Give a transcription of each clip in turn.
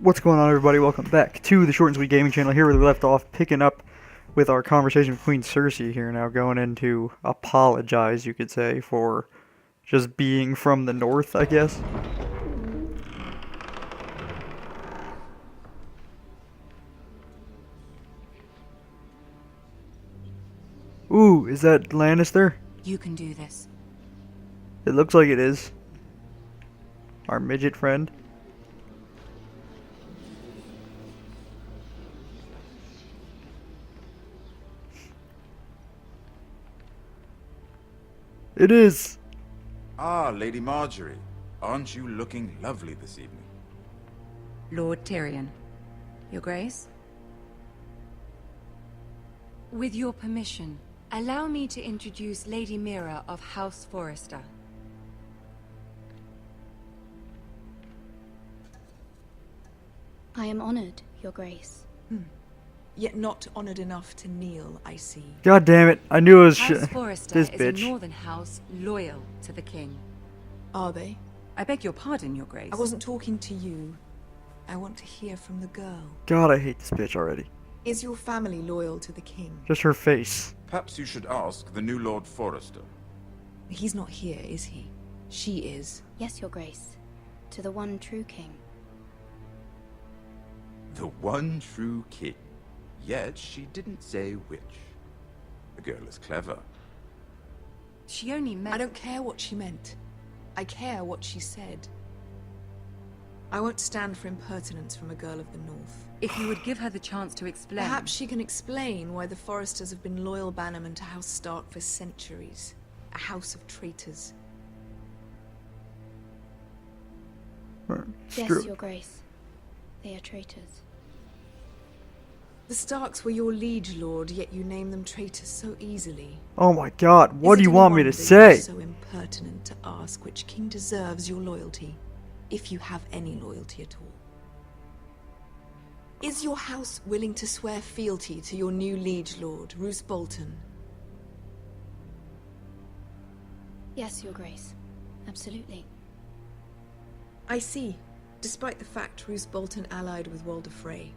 What's going on, everybody? Welcome back to the Short and Sweet Gaming Channel. Here where we left off, picking up with our conversation with Queen Cersei here now, going in to apologize, you could say, for just being from the north, I guess. Ooh, is that Lannister? You can do this. It looks like it is. Our midget friend. It is! Ah, Lady Marjorie. Aren't you looking lovely this evening? Lord Tyrion. Your Grace? With your permission, allow me to introduce Lady Mira of House Forrester. I am honored, Your Grace. Yet not honored enough to kneel, I see. God damn it, I knew it was House Forrester this is bitch. a northern house loyal to the king. Are they? I beg your pardon, Your Grace. I wasn't talking to you. I want to hear from the girl. God, I hate this bitch already. Is your family loyal to the king? Just her face. Perhaps you should ask the new Lord Forrester. He's not here, is he? She is. Yes, Your Grace. To the one true king. The one true king. Yet she didn't say which. The girl is clever. She only meant... I don't care what she meant. I care what she said. I won't stand for impertinence from a girl of the North. If you would give her the chance to explain... Perhaps she can explain why the Forresters have been loyal bannermen to House Stark for centuries. A house of traitors. Yes, Your Grace. They are traitors. The Starks were your liege lord, yet you name them traitors so easily. Oh my god, what Is do it you any want me to wonder say? you're so impertinent to ask which king deserves your loyalty, if you have any loyalty at all? Is your house willing to swear fealty to your new liege lord, Roose Bolton? Yes, Your Grace. Absolutely. I see. Despite the fact Roose Bolton allied with Walder Frey.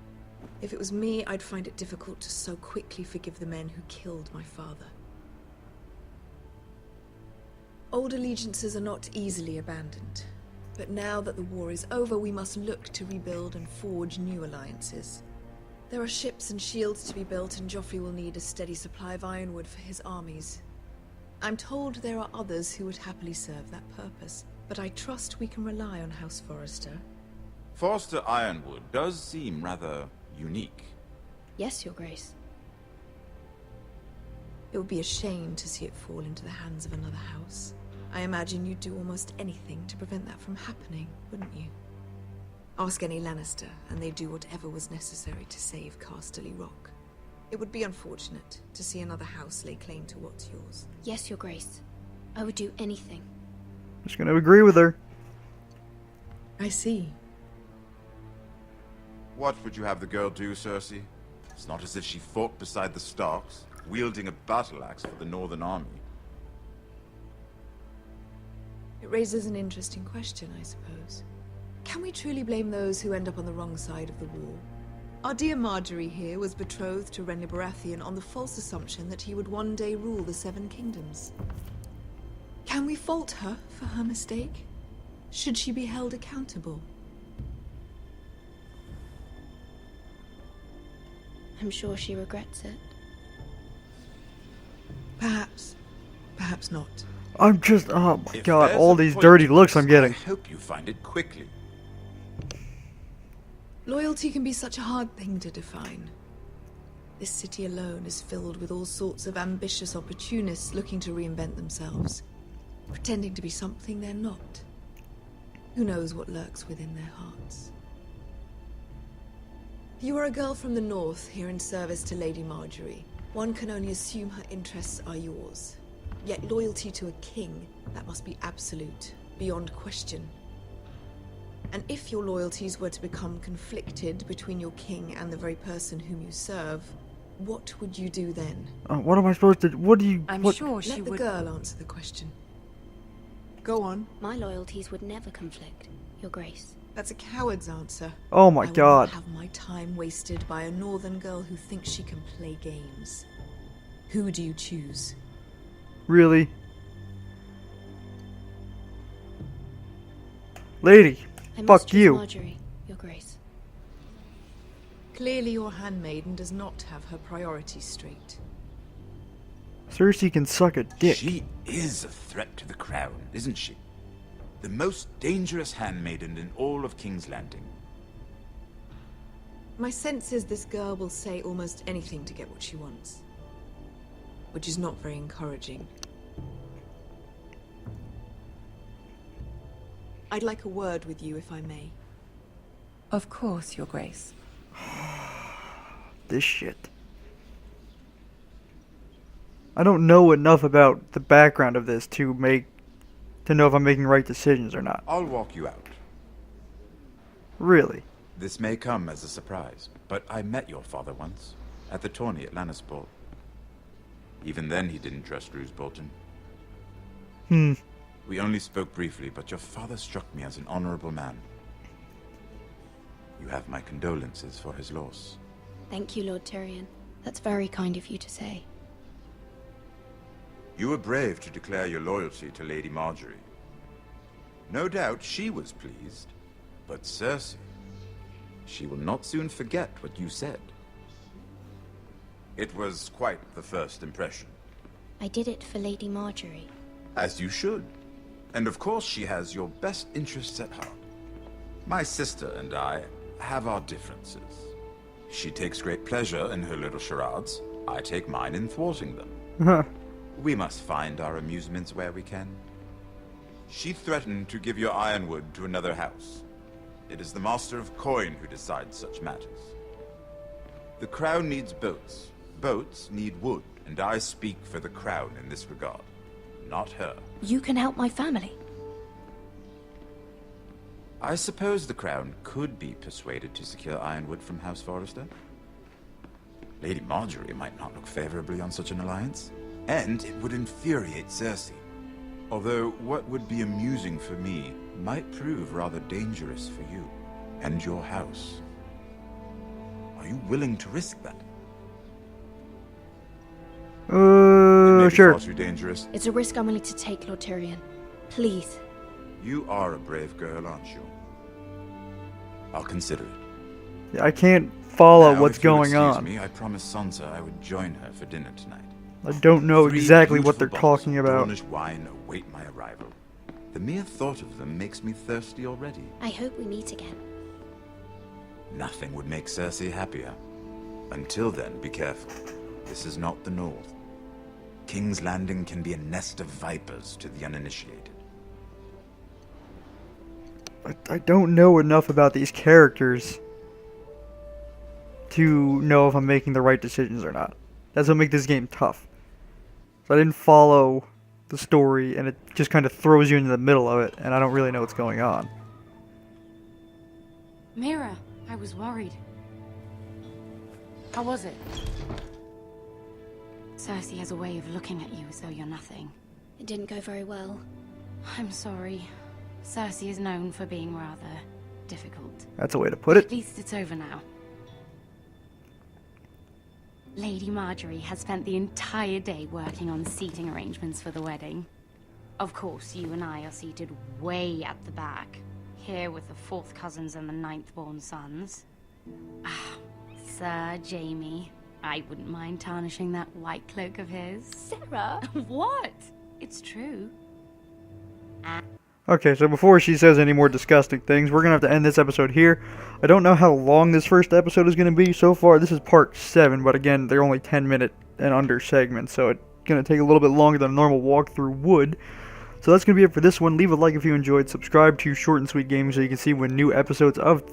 If it was me, I'd find it difficult to so quickly forgive the men who killed my father. Old allegiances are not easily abandoned. But now that the war is over, we must look to rebuild and forge new alliances. There are ships and shields to be built, and Joffrey will need a steady supply of ironwood for his armies. I'm told there are others who would happily serve that purpose, but I trust we can rely on House Forrester. Forrester Ironwood does seem rather unique. Yes, Your Grace. It would be a shame to see it fall into the hands of another house. I imagine you'd do almost anything to prevent that from happening, wouldn't you? Ask any Lannister, and they'd do whatever was necessary to save Casterly Rock. It would be unfortunate to see another house lay claim to what's yours. Yes, Your Grace. I would do anything. Just gonna agree with her. I see. What would you have the girl do, Cersei? It's not as if she fought beside the Starks, wielding a battle axe for the Northern Army. It raises an interesting question, I suppose. Can we truly blame those who end up on the wrong side of the war? Our dear Marjorie here was betrothed to Renly Baratheon on the false assumption that he would one day rule the Seven Kingdoms. Can we fault her for her mistake? Should she be held accountable? I'm sure she regrets it. Perhaps. Perhaps not. I'm just, oh my If god, there's all a these point dirty to looks this, I'm getting. I hope you find it quickly. Loyalty can be such a hard thing to define. This city alone is filled with all sorts of ambitious opportunists looking to reinvent themselves, pretending to be something they're not. Who knows what lurks within their hearts? You are a girl from the north, here in service to Lady Marjorie. One can only assume her interests are yours. Yet loyalty to a king, that must be absolute, beyond question. And if your loyalties were to become conflicted between your king and the very person whom you serve, what would you do then? What am I supposed to, what do you, I'm what? sure she Let the would... girl answer the question. Go on. My loyalties would never conflict, Your Grace. That's a coward's answer. Oh my I will god. not have my time wasted by a northern girl who thinks she can play games. Who do you choose? Really? Lady, I must fuck choose you. Marjorie, Your Grace. Clearly your handmaiden does not have her priorities straight. Cersei can suck a dick. She is a threat to the crown, isn't she? The most dangerous handmaiden in all of King's Landing. My sense is this girl will say almost anything to get what she wants. Which is not very encouraging. I'd like a word with you, if I may. Of course, Your Grace. This shit. I don't know enough about the background of this to know if I'm making right decisions or not. I'll walk you out. Really? This may come as a surprise, but I met your father once, at the tourney at Lannisport. Even then he didn't trust Roose Bolton. We only spoke briefly, but your father struck me as an honorable man. You have my condolences for his loss. Thank you, Lord Tyrion. That's very kind of you to say. You were brave to declare your loyalty to Lady Marjorie. No doubt she was pleased, but Cersei, she will not soon forget what you said. It was quite the first impression. I did it for Lady Marjorie. As you should. And of course she has your best interests at heart. My sister and I have our differences. She takes great pleasure in her little charades. I take mine in thwarting them. We must find our amusements where we can. She threatened to give your ironwood to another house. It is the Master of Coin who decides such matters. The crown needs boats. Boats need wood, and I speak for the crown in this regard, not her. You can help my family. I suppose the crown could be persuaded to secure ironwood from House Forrester. Lady Marjorie might not look favorably on such an alliance, and it would infuriate Cersei. Although what would be amusing for me might prove rather dangerous for you and your house. Are you willing to risk that? It may be Sure. far too dangerous. It's a risk I'm willing to take, Lord Tyrion. Please. You are a brave girl, aren't you? I'll consider it. I can't follow Now, what's if you'll going excuse on. me, I promised Sansa I would join her for dinner tonight. I don't know 3 exactly what they're beautiful bottles talking of about. Dornish wine await my arrival. The mere thought of them makes me thirsty already. I hope we meet again. Nothing would make Cersei happier. Until then, be careful. This is not the North. King's Landing can be a nest of vipers to the uninitiated. I don't know enough about these characters to know if I'm making the right decisions or not. That's what makes this game tough. So I didn't follow the story, and it just kind of throws you into the middle of it, and I don't really know what's going on. Mira, I was worried. How was it? Cersei has a way of looking at you as though you're nothing. It didn't go very well. I'm sorry. Cersei is known for being rather difficult. That's a way to put it. At least it's over now. Lady Marjorie has spent the entire day working on seating arrangements for the wedding. Of course, you and I are seated way at the back, here with the 4th cousins and the 9th-born sons. Ah, Sir Jaime. I wouldn't mind tarnishing that white cloak of his. Sarah! What? It's true. Okay, so before she says any more disgusting things, we're going to have to end this episode here. I don't know how long this first episode is going to be. So far, this is part 7, but again, they're only 10-minute and under segments, so it's going to take a little bit longer than a normal walkthrough would. So that's going to be it for this one. Leave a like if you enjoyed. Subscribe to Short and Sweet Gaming so you can see when new episodes of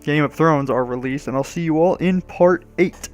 Game of Thrones are released, and I'll see you all in part 8.